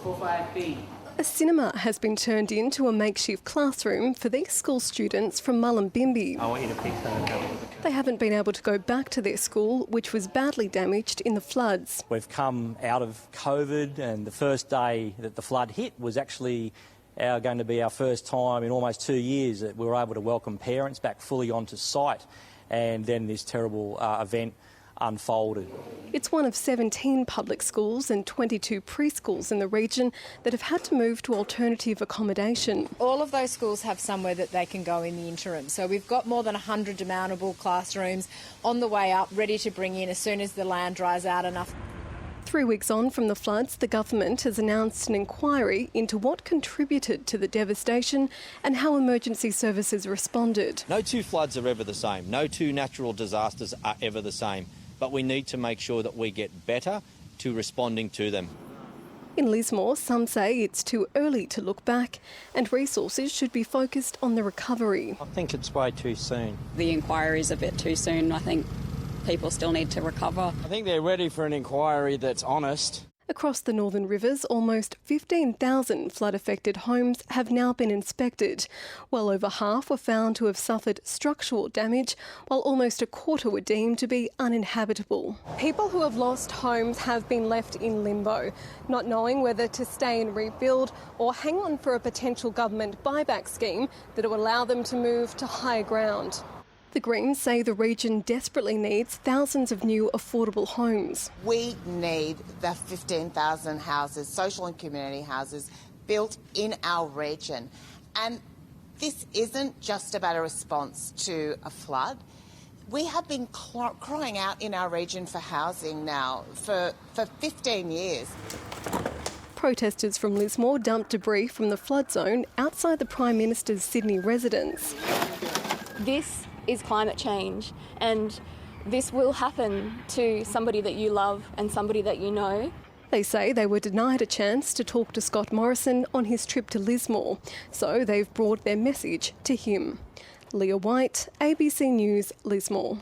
45B. A cinema has been turned into a makeshift classroom for these school students from Mullumbimby. I want you to pick something. They haven't been able to go back to their school, which was badly damaged in the floods. We've come out of COVID, and the first day that the flood hit was actually going to be our first time in almost 2 years that we were able to welcome parents back fully onto site, and then this terrible event unfolded. It's one of 17 public schools and 22 preschools in the region that have had to move to alternative accommodation. All of those schools have somewhere that they can go in the interim. So we've got more than 100 demountable classrooms on the way up, ready to bring in as soon as the land dries out enough. 3 weeks on from the floods, the government has announced an inquiry into what contributed to the devastation and how emergency services responded. No two floods are ever the same. No two natural disasters are ever the same. But we need to make sure that we get better to responding to them. In Lismore, some say it's too early to look back and resources should be focused on the recovery. I think it's way too soon. The inquiry's a bit too soon. I think people still need to recover. I think they're ready for an inquiry that's honest. Across the Northern Rivers, almost 15,000 flood-affected homes have now been inspected. Well over half were found to have suffered structural damage, while almost a quarter were deemed to be uninhabitable. People who have lost homes have been left in limbo, not knowing whether to stay and rebuild or hang on for a potential government buyback scheme that will allow them to move to higher ground. The Greens say the region desperately needs thousands of new affordable homes. We need the 15,000 houses, social and community houses, built in our region. And this isn't just about a response to a flood. We have been crying out in our region for housing now for 15 years. Protesters from Lismore dumped debris from the flood zone outside the Prime Minister's Sydney residence. This is climate change, and this will happen to somebody that you love and somebody that you know. They say they were denied a chance to talk to Scott Morrison on his trip to Lismore, so they've brought their message to him. Leah White, ABC News, Lismore.